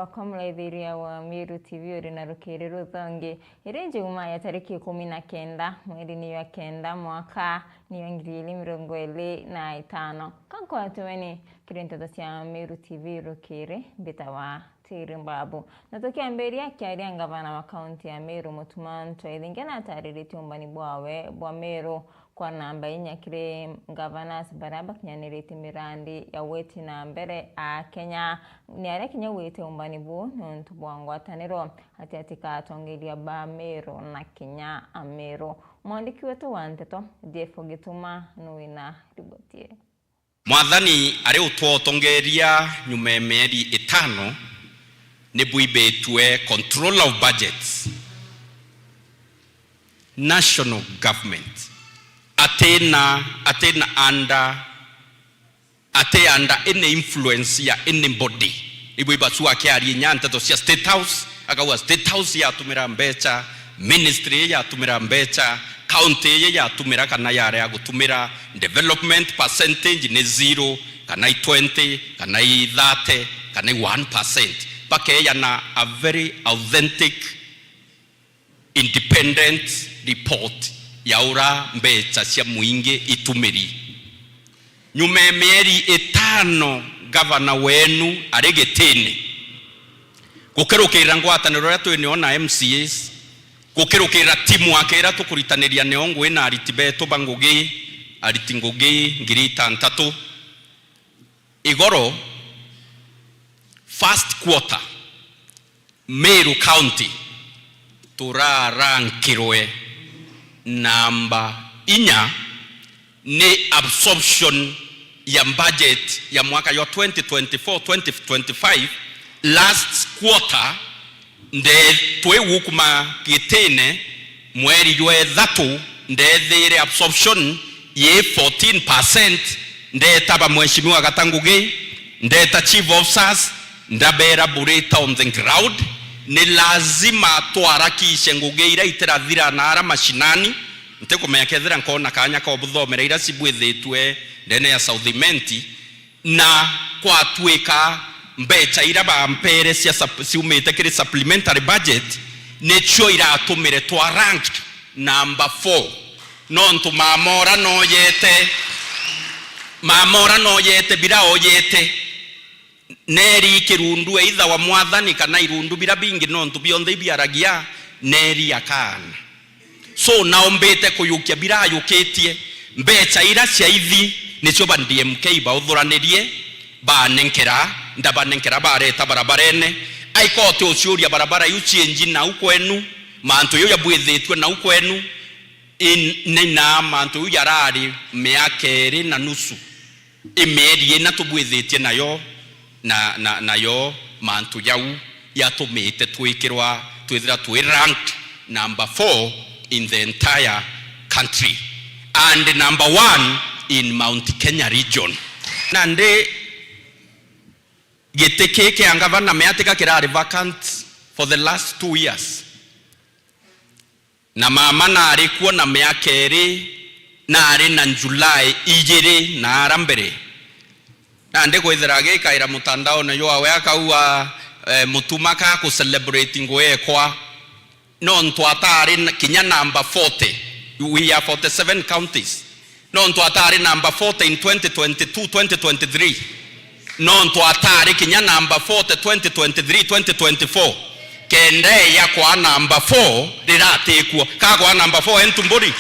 kwa mlaithiria wa Miru TV uri na rukiri ruthongi iri njuma ya tariki 19 mweri ni wa kenda mwaka ni wa 2025 kanko atuweni kirinto cia Miru TV rukiri bitawa tiri mbabu na tukiamberia kiaria ngavana wa kaunti ya Miru Mutumanto ithingena taririti umbani bwa Miru kwa namba inya kiri governors baraba kinyaniriti mirandi ya weti na mbere a Kenya ni are Kenya weti umbani bu nontu bwangwataniro atiatika atongeria ba Miru na Kenya a Miru. Mwandiki wetu wa Nteto Defo Gituma nuina ribotie. Mwathani ari utwotongeria nyume mieri 5 ni buibetwe control of budgets national government atena under any influence ya anybody ibuiba suwa kiari nyanta to cia state house akawa state house ya tumira mbecha ministry ya tumira mbecha county ya tumira kana yare ya gutumira development percentage ni 0 kana 20 kana 30 kana 1% pake yana a very authentic independent report yaura mbecha cia muingi itumiri nyume mieri 5 governor wenu aregitini gukirukira ngwataniro ya twiniona MCAs gukirukira timu akira tukuritaniria neongwe na aritibeto bangugi aritingugi ngirita ntatu igoro first quarter Meru County turarankirwe namba inya ni absorption ya budget ya mwaka ya 2024-2025 last quarter nde twewukuma kitene mweri ywe thatu nde thire absorption ye 14% nde taba mheshimiwa Gatangugi nde ta chief officers ndabera bureta on the ground ni lazima twarakishe ngugi ira itirathira na ara mashinani nte kumenya kethira nkona kanya ka obuthomera ira cibwithitwe ndene ya Southimenti na kwa twika mbecha ira bampere cia ciumite kiri supplementary budget necho ira atumire twa rank number 4 nontu mamora no yete bila oyete neri kirundu either wa mwathani kana irundu bira bingi nontu bionthe biaragia neri akana so naombete kuyukia bira ayuketie mbecha ira cia ithi nicio ba DMK ba uthuranirie ba nenkera ndabanenkera bareta barabarene aikote uciuria barabara yuchenji na ukwenu mantu yo yabwithitwe na ukwenu nina mantu yo yarari miakeri na nusu imeri na tubwithitie nayo nayo mantu yau yatumite twikirwa twithira twi ranked number 4 in the entire country and number 1 in Mount Kenya region. Nande getekeke angavana meatika kirari vacant for the last 2 years. Na mama na alikuwa na meakeri na ari na July ijiri na arambere. Nande kwithira gikaira mutandao na yo awe akauwa mutumaka ku celebrating we kwa non twatari kinya number 40. We are 47 counties. Non twatari number 40 in 2022-2023. Non twatari kinya number 40 2023-2024. Kende ya kwa number 4 riratekwo ka kwa number 4 entumburi.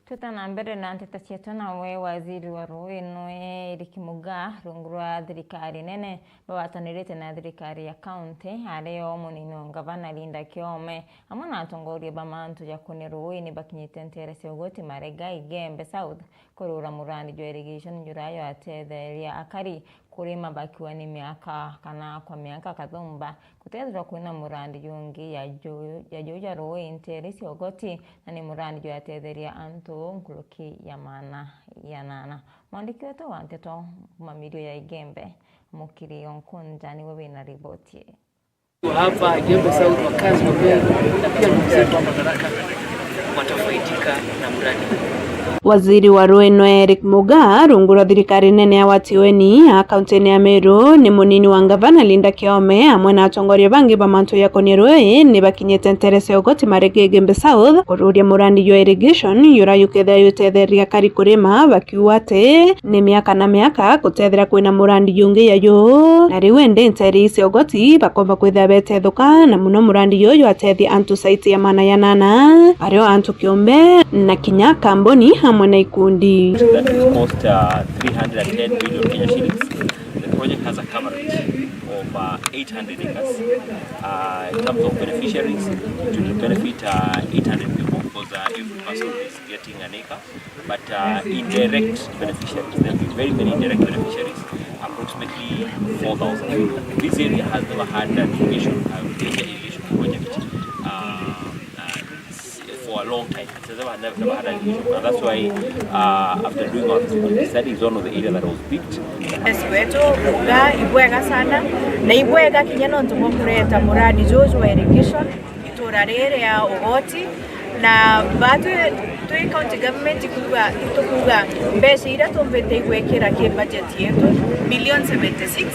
Tutana mbere na Nteta cietu nawe waziri wa Ruinu Eric Mugaa rungurwa thirikari nene bawatanirite na thirikari ya county ario munino gavana Linda Kiome amwe na atongoria ba mantu ya kuni Ruini bakinyite ntere cia ugoti Marega Igembe South kurura murandi jwa irrigation njurayo atetheria akari kurima bakiwa ni miaka kana kwa miaka kathumba kutethwa kuna murandi yungi ya Joja Rui ntere cia ugoti na ni murandi jwa atetheria antu nkuluki ya mana ya nana. Mwandiki wetu wa Nteto mamirio ya Igembe Mukiri Onkunja ni wewe na ripoti. Hapa Igembe South wakazi wa Meru na pia mzetu wa Madaraka watafaidika na mradi. Waziri wa Rweno Eric Mugaa rungura thirikari nene ya Watiweni akaunti ya Meru ni munini wa gavana Linda Kiome hamwe na atongoria bangi ba mantu ya Rwei ni bakinyete nterese ogoti marege Gembe South kururia murandi yo irrigation yura yuketha yutetheria kari kurima bakiuga ati ni miaka na miaka gutethera kwina murandi yungi yayo na riu ende nteri ici ogoti bakomba kwitha betethuka na muno murandi yo atethi antu site ya mana ya nana ario antu Kiombe na kinya kamboni hamwe na ikundi. That will cost 310 million Kenya shillings. The project has a coverage of 800 acres. In terms of beneficiaries, it will benefit 800 people because every person is getting an acre. But indirect beneficiaries, there will be very many indirect beneficiaries, approximately 4,000. This area has never had an irrigation project for a long time. It has never had an irrigation, and that's why after doing our feasibility study, is one of the areas that was picked. Wetu Mugaa ibwega sana na ibwega kinyano ntuko kureta muradi jojo wa irrigation itura rere ya ogoti na batu tui county government itukuga mbese ira tombete igwekera ke budget yetu million 76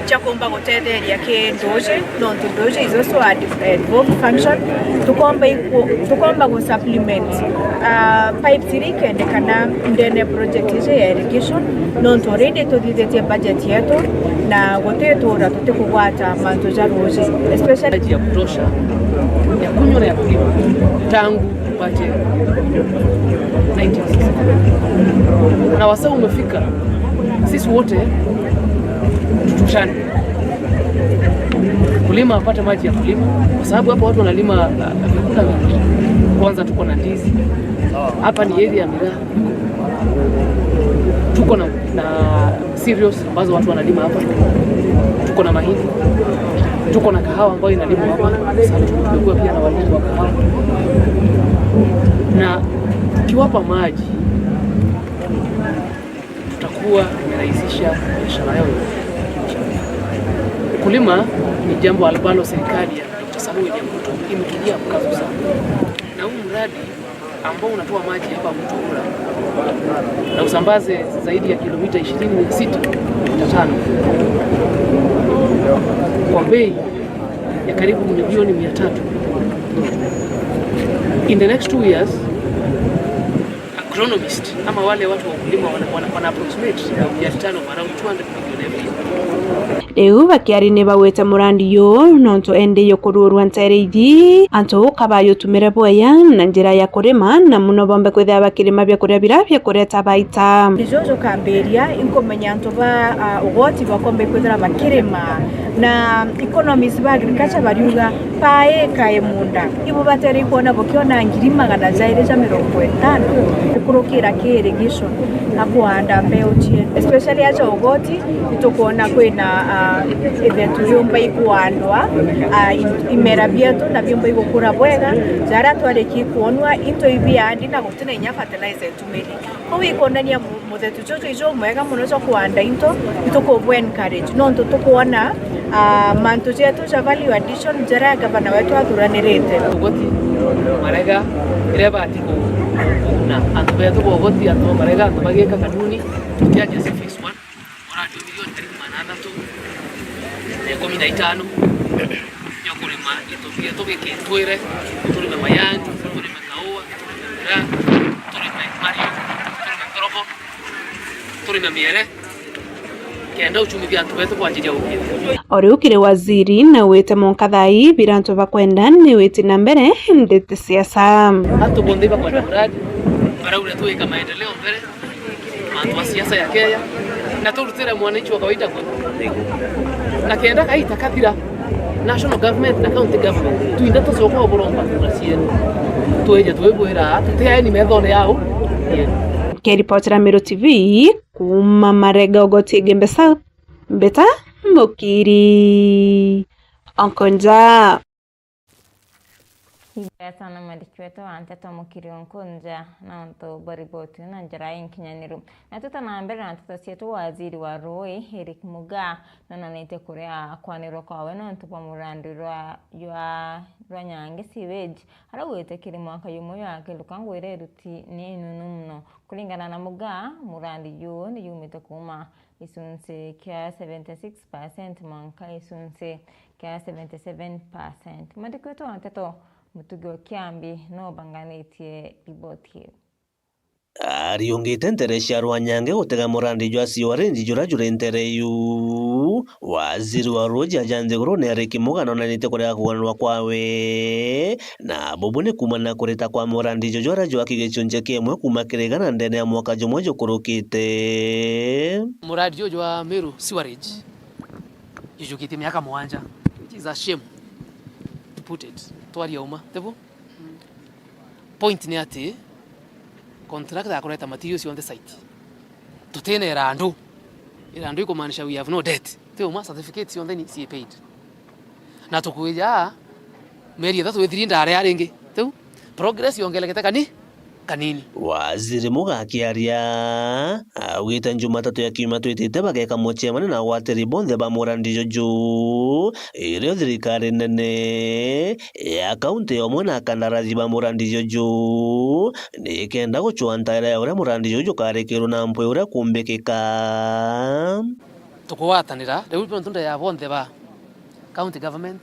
chakomba gutetheria ke doje non to doje is also a devolved function tukomba go supplement pipe tirikende kana ndene project ya irrigation non to ready to dithete budget yetu na gotetura tutikugwata manto ja roje especially ya kutosha ya kunywa na ya kulima tangu tupate 1960 na wasaa umefika sisi wote tutushane kulima apate maji ya kulima kwa sababu hapo watu wanalima vyakula vingi. Kwanza tuko na ndizi hapa, ni area ya miraa, tuko na cereals ambazo watu wanalima hapa, tuko na mahindi, tuko na kahawa ambayo inalimwa hapa, sababu tumekuwa pia na walimu wa kahawa, na tukiwapa maji tutakuwa tumerahisisha biashara yao. Kulima ni jambo ambalo serikali ya Dr. Samuel Ruto imetilia mkazo sana, na huu mradi ambao unatoa maji hapa Mto Ura na usambaze zaidi ya kilomita 26.5 kwa bei ya karibu milioni 300. In the next 2 years, agronomist ama wale watu wa kulima wana approximate biashara around 200 million every year. Riu bakiari ni bawete murandi yo nonto ende yo kururwa ntereiji anto kabayo tumire boya na njira ya kurima na muno bombe kwithia bakirima bya kuria birabya kureta baita Jojo kamberia inkomenya anto ba ugoti bakombe kwithira bakirima na economies ba agriculture bariuga pae kae munda ibo bateri kuona bokiona ngirima kana zaire cha 50 kurukira ke irrigation na kuanda mbeu chie especially acha ugoti itukuona kwina eventu yomba ikuandwa imera bietu na byomba igukura bwega zara twareki kuonwa into ibiandi na gutina inya fertilizer tumiri ko ikondania muthetu jojo ijo mwega muno zo kuanda into ituko encourage no tukuona mantu yetu ja value addition jara gavana wetu athuranirite ugoti marega ireba atiko na antu betu ugoti antu marega antu mageka kanuni tukiaje phase 1 ora milioni 15 yo kulima itofia toke kitwire tulime mayandi tulime kaua tulime mario tulime koroho tulime miere kenda uchumi bya antu betu kwa ajili ya ukiri ori ukire waziri na wete monkathai biranto bakwenda ni wete na mbere ndete siasa hatu bonde bakwenda mradi baraura tuweka maendeleo mbele mantu wa siasa ya Kenya na turutira mwananchi wa kawaida kwa na kenda kaita kathira national government na county government tuinda tuzoko boromba tunasieni tueje twebwera tutea ni methone yao Keripotera Meru TV kuma Marega ogoti Gembe South Mbeta Mukiri Onkonja Higa sana madikweto anteta mukirion kunja na onto bariboti na njara inkinyaniru. Na tuta na mbere na tuta sietu waziri wa Roi Eric Mugaa na nanete kurea kwaniro kwawe na onto pamurandi rwa nyange sewage. Hara wete kiri mwaka yumo yake lukangu ire ruti ni nunumno. Kulingana na Mugaa murandi yu ni yumite kuma isunse kia 76% manka isunse kia 77%. Madikweto anteto Mutugo Kiambi no banganitie riboti. Ariongete nteresha Rwanyange gutega murandi jwa siwarenji jura ntereyu waziri wa Roji ajanze kurone Eric Mugaa nanite kurea kuganwa kwawe na bobone kumana kureta kwa murandi jora jwa kigechonje kemwe kumakiregana ndene ya mwaka jomojo kurukite muradi jwa Meru sewerage yujukite miaka mwanja, which is a shame to put it twari uma tebo point ni ati contractor akoreta materials on the site tutene irandu ikumanisha we have no debt tebo certificates on the see paid na tukuja meri thatu withirinda ari aringi tebo progress yongelekete kanini. Waziri Mugaa akiaria awita Jumatatu ya kiumia twitite bageka muchemane na wateri bonthe ba murandi joju irio thirikari nene ya kaunti yomwe na kandarathi ba murandi joju ni kenda guchwa ntaira ya uria murandi joju karekirwo na mpwe uria kumbikika tukuwatanira riu ntunda ya bonthe ba county government,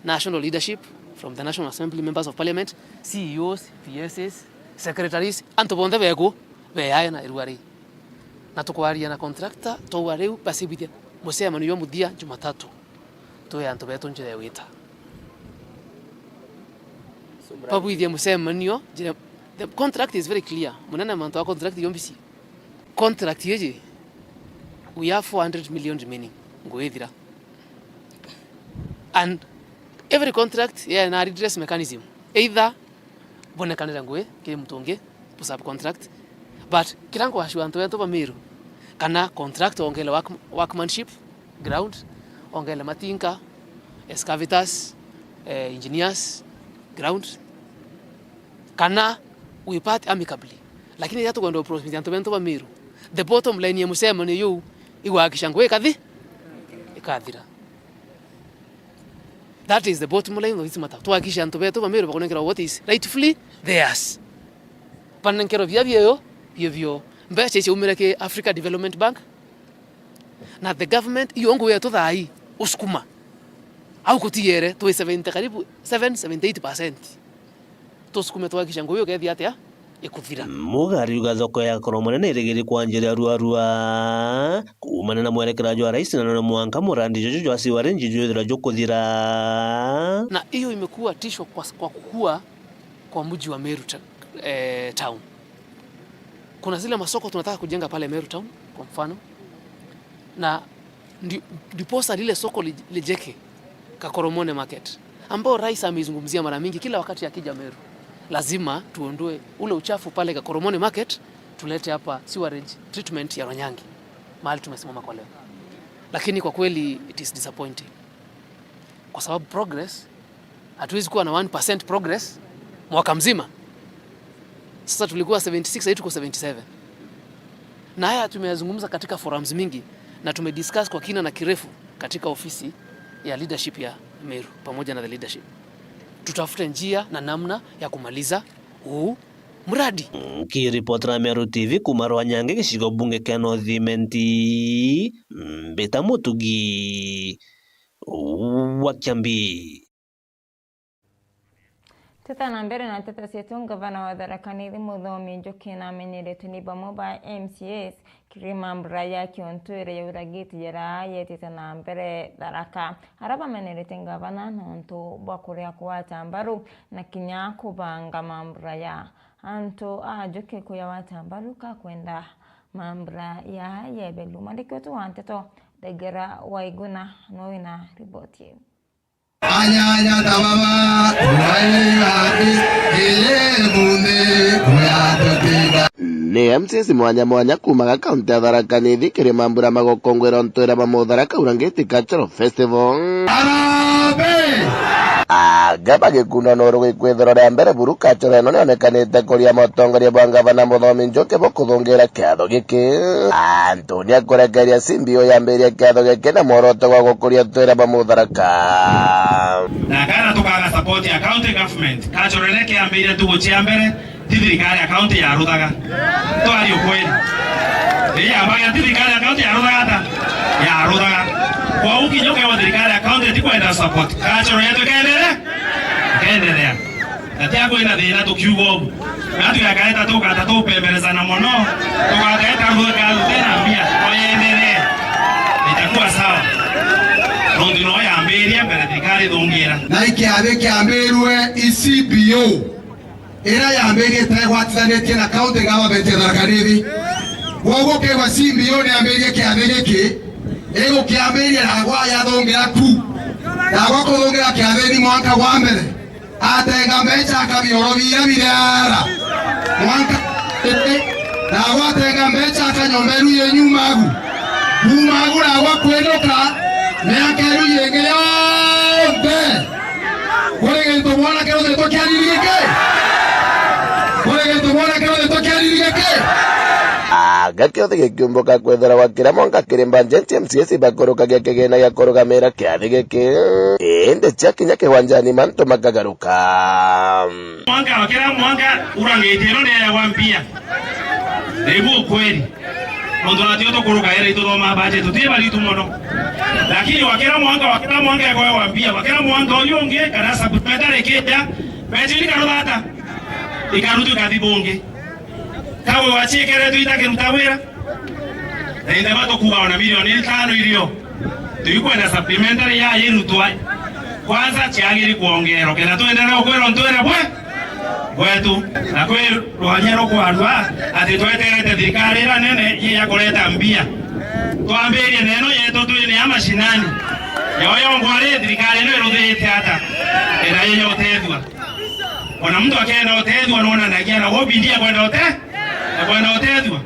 national leadership from the National Assembly, members of parliament, CEOs, PSs, secretaries, anto bonthe bego beaya na iruari na tukwaria na contractor to wareu basibithia musema niyo muthia Jumatatu to ya anto beto njire wita pabuithia musema niyo the contract is very clear munana manto wa contract yombisi contract yeje we have 400 million remaining ngoethira and every contract na redress mechanism either bonekanira ngwe kiri mutonge sub contract but kirango ashwa anto yeto bamiru kana contract ongele workmanship ground ongele matinka excavators engineers ground kana we part amicably lakini yato gondo promise anto bento bamiru the bottom line ya musema ni yu iwakisha ngwe ikathira. That is the bottom line of this matter. Tuakisha anto beto bamiru bakonekera what is rightfully theirs. Panenkero vyo mbeche che umireke Africa Development Bank na the government iyongo yetu thai uskuma au kutiere to 70 karibu 78% to skume tuakisha ngoyo kethi atia ikuthira. Mugaa ariuga thoko ya koromone ni irigiri kwanjiria ruarua kumana na mwerekera jwa rais na mwanka murandi jojo jwa siwarenji jwethira jukuthira na hiyo imekuwa tisho kwa kukua kwa mji wa Meru town. Kuna zile masoko tunataka kujenga pale Meru town kwa mfano, na ndiposa lile soko lijeke Kakoromone market ambao rais ameizungumzia mara mingi kila wakati akija Meru. Lazima tuondoe ule uchafu pale Kakoromone market tulete hapa sewerage treatment ya Rwanyange mahali tumesimama kwa leo. Lakini kwa kweli it is disappointing kwa sababu progress hatuwezi kuwa na 1% progress mwaka mzima. Sasa tulikuwa 76 hadi tuko 77. Na haya tumeyazungumza katika forums mingi na tumediscuss kwa kina na kirefu katika ofisi ya leadership ya Meru pamoja na the leadership. Tutafute njia na namna ya kumaliza huu mradi. Kiripotera Meru TV kuma Rwanyange gicigo bunge kia North-Imenti Mbita Mutugi wa Kiambi. Teta na mbere na teta sietu ngavana wa Tharaka Nithi Muthomi Njoki na amenyeretu ni bamwe ba MCAs kirima mbura ya kiontwire ya uragiti yara yetete na mbere Tharaka araba amenyerete ngavana nonto bakuria kuwata mbaru na kinya kubanga mambura ya anto Njoki kuya wata mbaru ka kwenda mambura ya yebelu mandikwetu wanteto degera waiguna noina riboti. Anyanya tababa ni MCS mwanya kumaga kaunti ya Tharaka Nithi kiri mambura magokongwera ntwira ba Tharaka Urangeti Cultural Festival agaba gikuno n'urugo ikwithiro ria mbere buru kachora ino nionekanite kuria motongoria bwa gavana Muthomi Njoki bukuthungira kiatho giki Antoni akurekeria Simbio yambirie kiatho giki na muoroto wa gukuria twira ba Mutharaka na kana tukaga support ya county government kachorere kiambirie tuguchia mbere thirikari ya county ya Ruthaga twari ukweli ya baga thirikari ya county ya Ruthaga ya Ruthaga kwa ukinyoka wa thirikari ya county tikwenda support kachorere tukendelea na tiago ina thina tukiugo natu yakaeta tukata tupembelezana muno tukataeta Ruthaga tena mbia oyendelee itakuwa sawa Rondi no yambirie mbere thirikari thungira na ikiabe kiambirwe ICBO era yambirie tegwatithanĩtie na county government ya Tharaka Nithi wogo kegwa CBO ni yambirie kiabe giki ego kiambirie na gwa ya thungira tu na gwa kuthungira kiabe ni mwaka wa mbere atenga mbeca akabiorobia birara mwaka na gwa tenga mbeca akanyomberu yenyumagu bumagu na gwa kwenuka meakeru yenge yonde kore gento mwana kero de tokiaririke gakio thige kiumbuka kwethera wakira monga kirimba njenti MCS bakuruka gekegena ya kurugamira kiathi giki inde chakinya kiwanjani manto makagaruka mwanga wakira mwanga urangitiro ne ya wampia debu kweli ndo natio to kuruka era ito ma budget tutie bali tu mono lakini wakira mwanga ya kwa wampia wakira mwanga oyonge kana supplementary keja bajini karota ikarutu kadibonge kawe wachekere tuitake mtawira na indaba tokuwa na milioni 5 ilio tuikwenda supplementary ya yirutwa kwanza chiagiri kuongero kena tuendelea kwero ntwera bwetu na kwero rwanyero kwarwa ati tweterete thirikari ira nene ye yakoleta mbia twambirie neno yetu twini amashinani yoyo ngware thirikari no iruthite hata era yenye utethwa ona mtu akaenda utethwa naona nagia na wobindia kwenda utethwa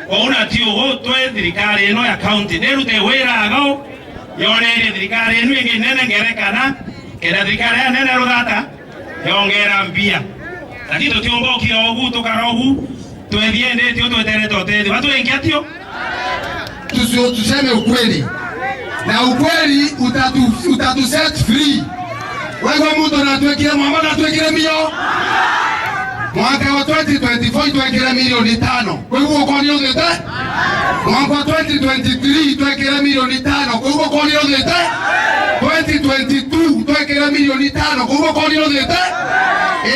ona tio ho twe thirikari ino ya county nerute wira agao yonere thirikari ino ingi nene ngerekana kera thirikari ya nene ruthata yongera mbia lakini tukiomba ukiogu tukarogu twethiende tio twetere totethwa watu wengi atio tuseme ukweli na ukweli utatu set free wewe mtu anatuwekea mama anatuwekea mio mwaka wa 2024 tuwekea milioni 5 kwa hivyo kwa nini ndio mwaka wa 2023 tuwekea milioni 5 kwa hivyo kwa nini ndio 2022 tuwekea milioni 5 kwa hivyo kwa nini ndio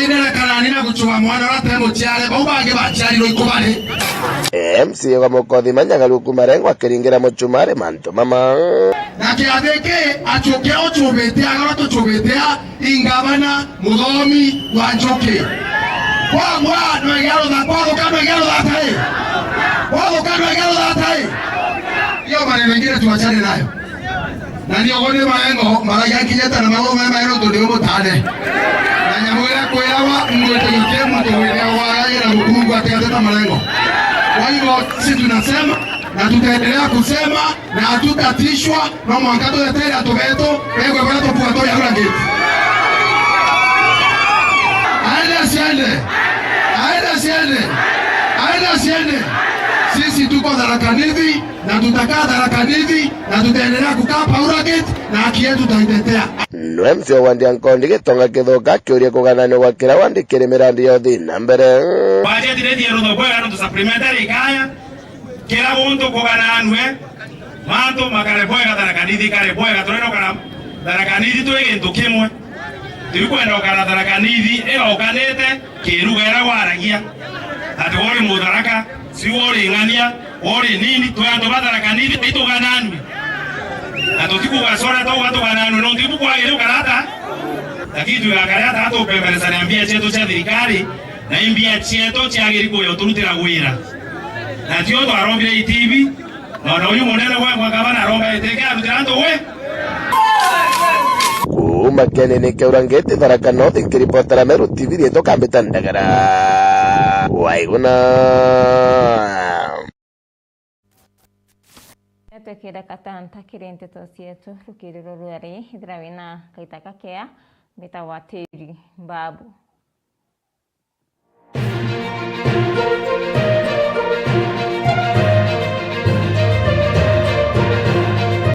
ina kanani na kuchua mwana wa temo chiale baubange bachali no ikobale MC wa Mukothi Manyangaluku Marengo akiringira Muchumare manto mama na kiatheke achokea ochobetea agato chobetea ingabana Muthomi wa Njoki kwa no egalo da kwa kano egalo da tai kwa kano egalo da tai hiyo maneno mengine tuachane nayo na ndio gone maengo mara yakinyeta na mago maengo ndio mutane na nyamwira kwirawa mwete yake mtu wewe na Mungu atakata malengo. Kwa hivyo sisi tunasema na tutaendelea kusema na hatutatishwa na mwangato ya tele atobeto ego bwana topuato ya rangi. Aenda siende. Sisi tuko Tharaka Nithi na tutakaa Tharaka Nithi na tutaendelea kukaa Pauragate na haki yetu tutaitetea. MC Wandi Ankondi gitonga kithoka kiuria kuganana gwakira wandikire mirandi yothi na mbere budget redi yerudo kwa ndo supplementary kaya kila muntu kugananwe manto makare bwega Tharaka Nithi kare bwega toreno kana Tharaka Nithi twege ndukimwe turikwenda kana Tharaka Nithi ega ukanete kirugera waragia ati wori Mutharaka si wori ngania wori nini twando Tharaka Nithi itugananwe atotiku wasora to watu wananu no ndibu kwa ile karata lakini tuyakarata hata upembeleza niambia cheto cha thirikari na imbia cheto cha giriko yo turutira gwira na tio to arombire TV na uyu monene kwa gavana aromba eteka arutirando we kuma kenene keurangete Tharaka North nkiripotera Meru TV rieto kambeta ndagara waiguna tekera katanta kirente tosietu rukiriro ruari hidrawina kaitaka kea mbeta wateri babu